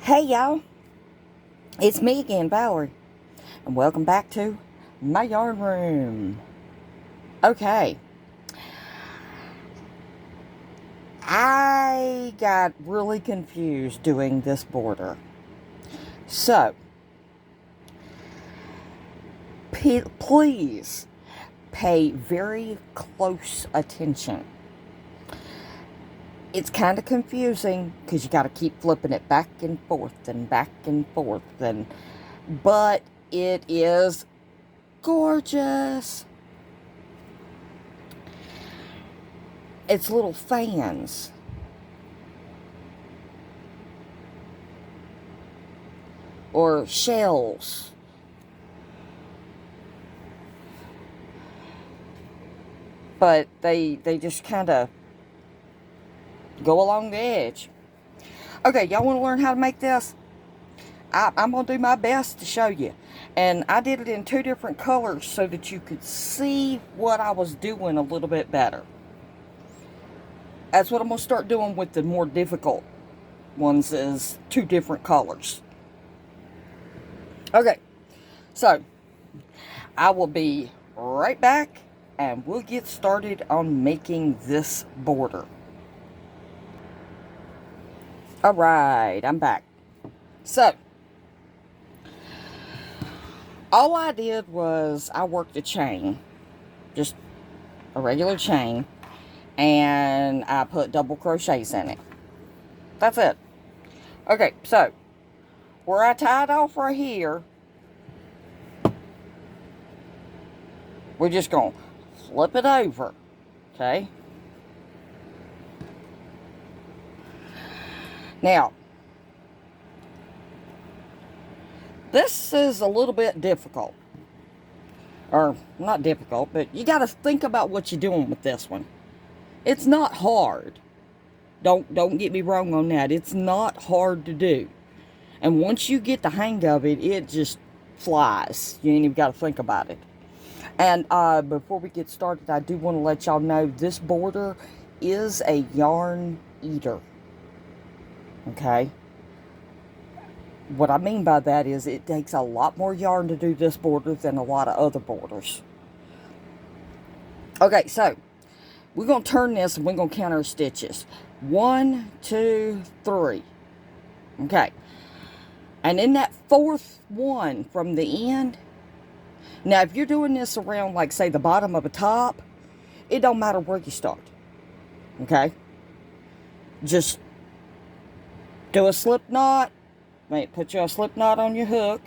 Hey y'all, it's me again, Valerie, and welcome back to my yarn room. Okay, I got really confused doing this border. So, please pay very close attention. It's kind of confusing because you got to keep flipping it back and forth and back and forth, but it is gorgeous. It's little fans. Or shells. But they just kind of go along the edge. Okay, y'all want to learn how to make this? I'm going to do my best to show you. And I did it in two different colors so that you could see what I was doing a little bit better. That's what I'm going to start doing with the more difficult ones, is two different colors. Okay, so I will be right back and we'll get started on making this border. Alright, I'm back. So, all I did was I worked a chain, just a regular chain, and I put double crochets in it. That's it. Okay, so where I tied off right here, we're just going to flip it over, okay? Now, this is a little bit difficult. Or, not difficult, but you got to think about what you're doing with this one. It's not hard. Don't get me wrong on that. It's not hard to do. And once you get the hang of it, it just flies. You ain't even got to think about it. And before we get started, I do want to let y'all know this border is a yarn eater. Okay? What I mean by that is it takes a lot more yarn to do this border than a lot of other borders. Okay, so we're going to turn this and we're going to count our stitches. 1, 2, 3. Okay. And in that fourth one from the end, now if you're doing this around, like, say, the bottom of a top, it don't matter where you start. Okay? Just do a slip knot. Put you a slip knot on your hook.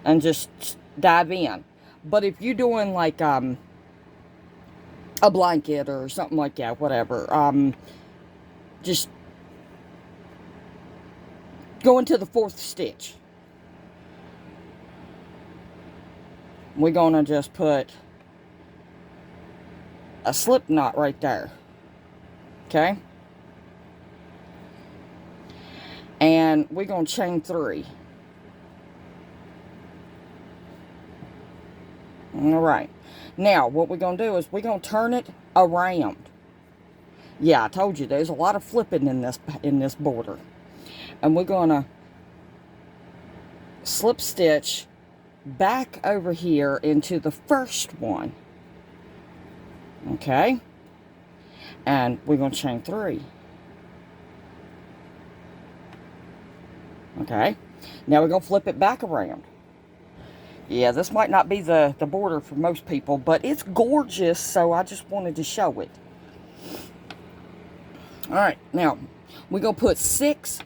And just dive in. But if you're doing like a blanket or something like that, whatever, just go into the fourth stitch. We're gonna just put a slip knot right there. Okay? And we're gonna chain 3. Alright. Now, what we're going to do is we're going to turn it around. Yeah, I told you, there's a lot of flipping in this border. And we're going to slip stitch back over here into the first one. Okay? And we're going to chain 3. Okay? Now we're going to flip it back around. Yeah, this might not be the border for most people, but it's gorgeous, so I just wanted to show it. Alright, now, we're going to put 6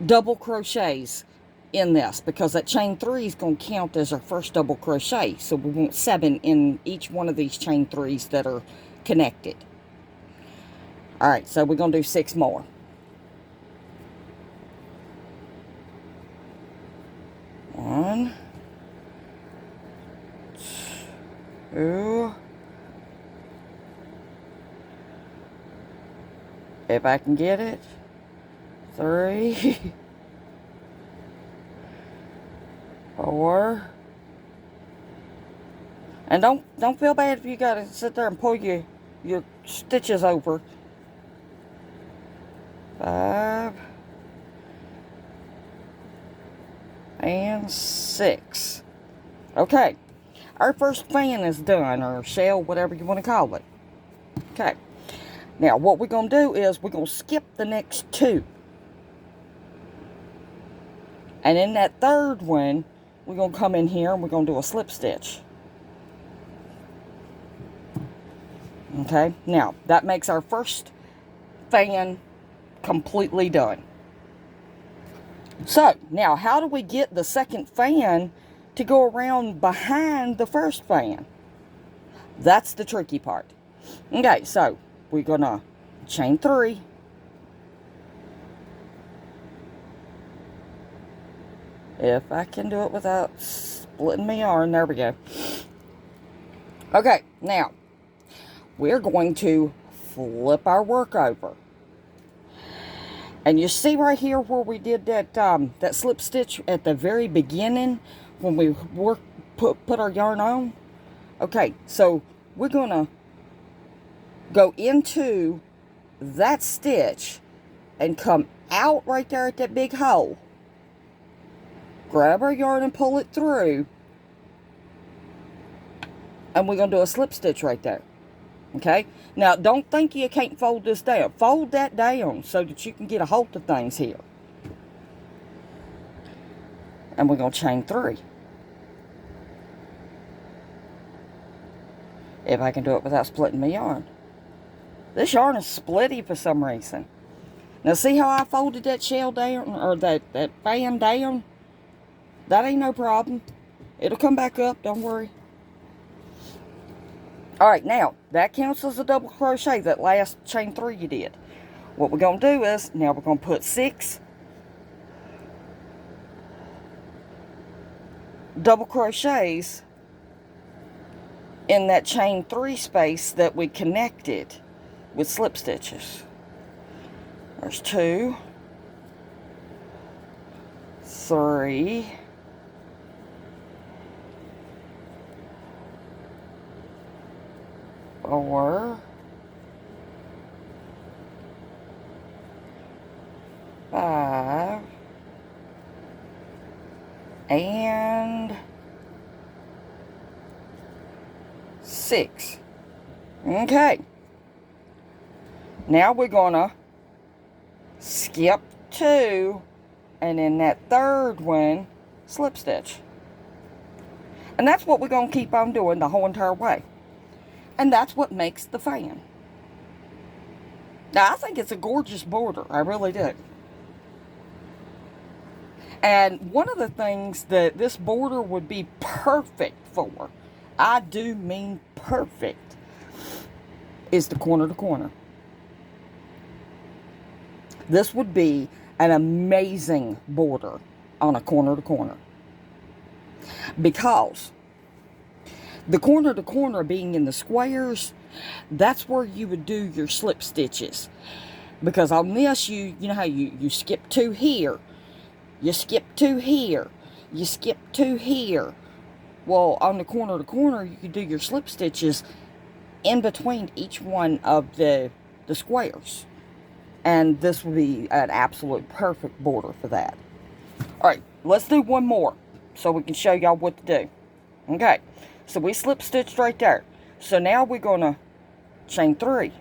double crochets in this, because that chain 3 is going to count as our first double crochet. So we want 7 in each one of these chain 3s that are connected. Alright, so we're going to do 6 more. One. 2, if I can get it, 3, 4, and don't feel bad if you gotta sit there and pull your your stitches over. 5 and 6. Okay, our first fan is done, or shell, whatever you want to call it. Okay, now what we're going to do is we're going to skip the next 2. And in that third one, we're going to come in here and we're going to do a slip stitch. Okay, now that makes our first fan completely done. So, now how do we get the second fan to go around behind the first fan? That's the tricky part. Okay, so we're going to chain 3. If I can do it without splitting my yarn. There we go. Okay, now we're going to flip our work over. And you see right here where we did that that slip stitch at the very beginning when we put our yarn on? Okay, so we're going to go into that stitch and come out right there at that big hole. Grab our yarn and pull it through. And we're going to do a slip stitch right there. Okay? Now, don't think you can't fold this down. Fold that down so that you can get a hold of things here. And we're going to chain 3. If I can do it without splitting my yarn. This yarn is splitty for some reason. Now, see how I folded that shell down, or that fan down? That ain't no problem. It'll come back up, don't worry. Alright, now, that counts as a double crochet, that last chain 3 you did. What we're going to do is, now we're going to put 6 double crochets in that chain 3 space that we connected with slip stitches. There's 2, 3, 4, 5, and 6. Okay. Now we're gonna skip 2, and in that third one, slip stitch. And that's what we're gonna keep on doing the whole entire way. And that's what makes the fan. Now, I think it's a gorgeous border. I really do. And one of the things that this border would be perfect for, I do mean perfect, is the corner to corner. This would be an amazing border on a corner to corner. Because the corner to corner being in the squares, that's where you would do your slip stitches. Because on this, you know how you skip 2 here, you skip 2 here, you skip 2 here. Well, on the corner to corner, you could do your slip stitches in between each one of the squares. And this would be an absolute perfect border for that. Alright, let's do one more so we can show y'all what to do. Okay, so we slip stitched right there. So now we're going to chain 3.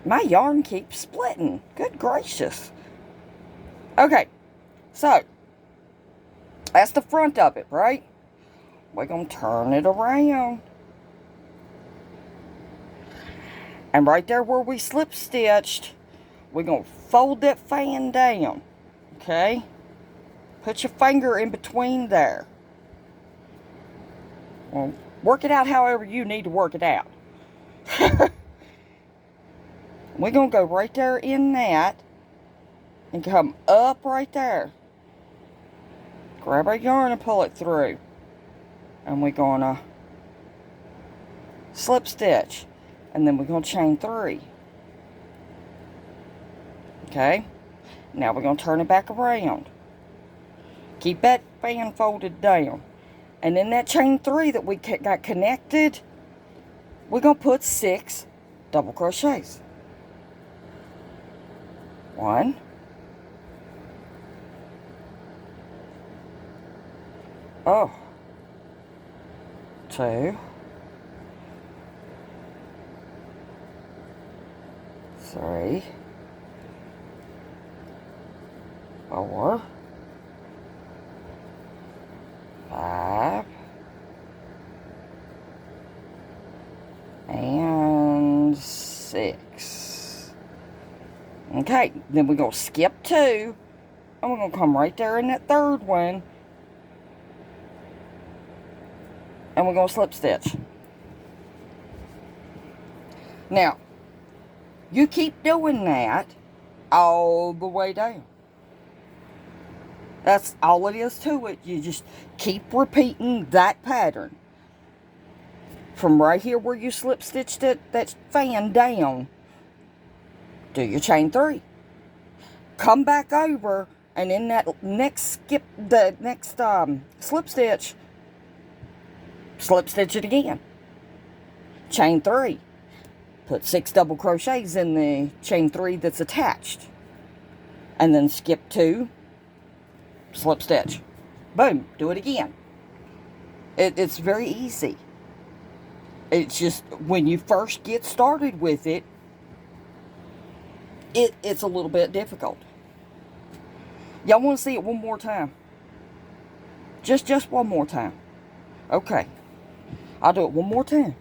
My yarn keeps splitting. Good gracious. Okay, so that's the front of it, right? We're going to turn it around. And right there where we slip stitched, we're going to fold that fan down. Okay? Put your finger in between there. Well, work it out however you need to work it out. We're going to go right there in that and come up right there. Grab our yarn and pull it through. And we're going to slip stitch. And then we're going to chain 3. Okay? Now we're going to turn it back around. Keep that fan folded down. And in that chain 3 that we got connected, we're going to put 6 double crochets. 1, 2, 3, 4, 5, and 6. Okay, then we're going to skip 2, and we're going to come right there in that third one, and we're going to slip stitch. Now, you keep doing that all the way down. That's all it is to it. You just keep repeating that pattern. From right here where you slip stitched that fan down, do your chain 3. Come back over, and in that next slip stitch it again. Chain 3. Put 6 double crochets in the chain 3 that's attached. And then skip 2, slip stitch. Boom, do it again. It's very easy. It's just when you first get started with it, it's a little bit difficult. Y'all want to see it one more time? Just one more time. Okay. I'll do it one more time.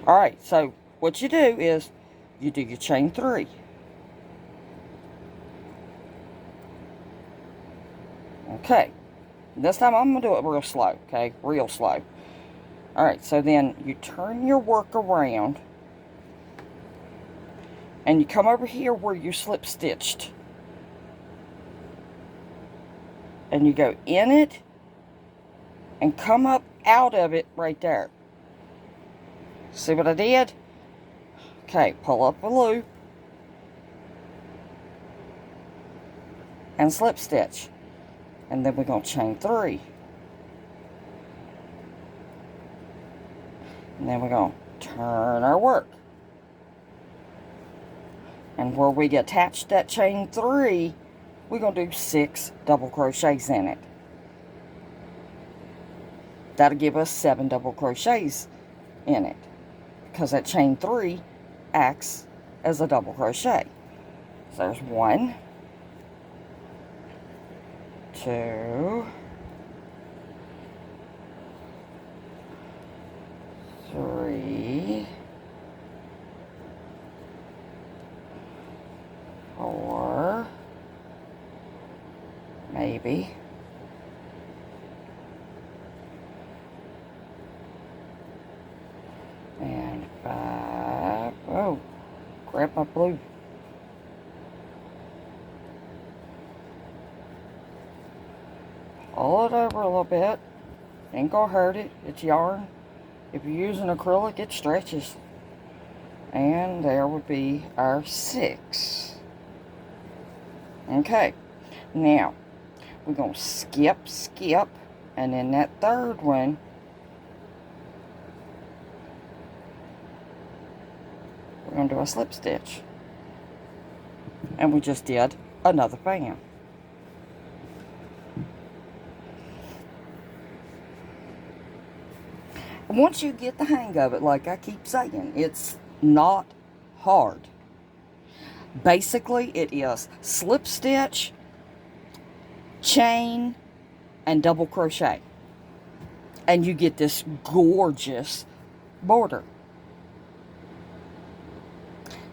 Alright, so what you do is you do your chain 3. Okay. This time I'm going to do it real slow, okay? Real slow. Alright, so then you turn your work around, and you come over here where you slip stitched. And you go in it, and come up out of it right there. See what I did? Okay, pull up a loop, and slip stitch. And then we're going to chain 3. And then we're going to turn our work. And where we attach that chain 3, we're going to do 6 double crochets in it. That'll give us 7 double crochets in it, because that chain 3 acts as a double crochet. So there's 1, 2, 3, 4, maybe, and 5. Oh, grab my blue. Pull it over a little bit. Ain't gonna hurt it. It's yarn. If you're using acrylic, it stretches. And there would be our 6. Okay. Now, we're going to skip, and in that third one, we're going to do a slip stitch. And we just did another fan. Once you get the hang of it, like I keep saying, it's not hard. Basically, it is slip stitch, chain, and double crochet. And you get this gorgeous border.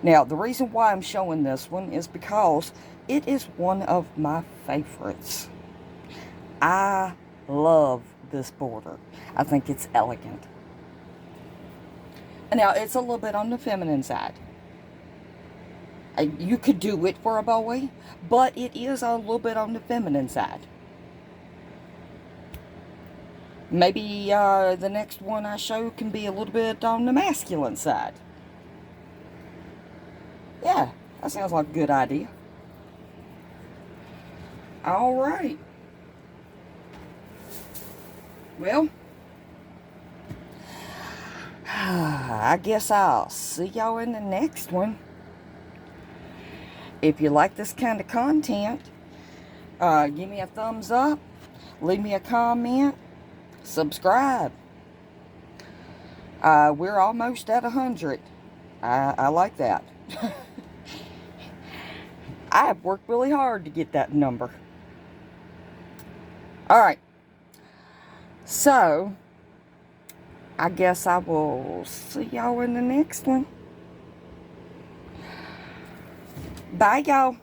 Now, the reason why I'm showing this one is because it is one of my favorites. I love this border. I think it's elegant. Now, it's a little bit on the feminine side. You could do it for a boy, but it is a little bit on the feminine side. Maybe the next one I show can be a little bit on the masculine side. Yeah, that sounds like a good idea. Alright. Well, I guess I'll see y'all in the next one. If you like this kind of content, give me a thumbs up, leave me a comment, subscribe. We're almost at 100. I like that. I have worked really hard to get that number. Alright. So, I guess I will see y'all in the next one. Bye, y'all.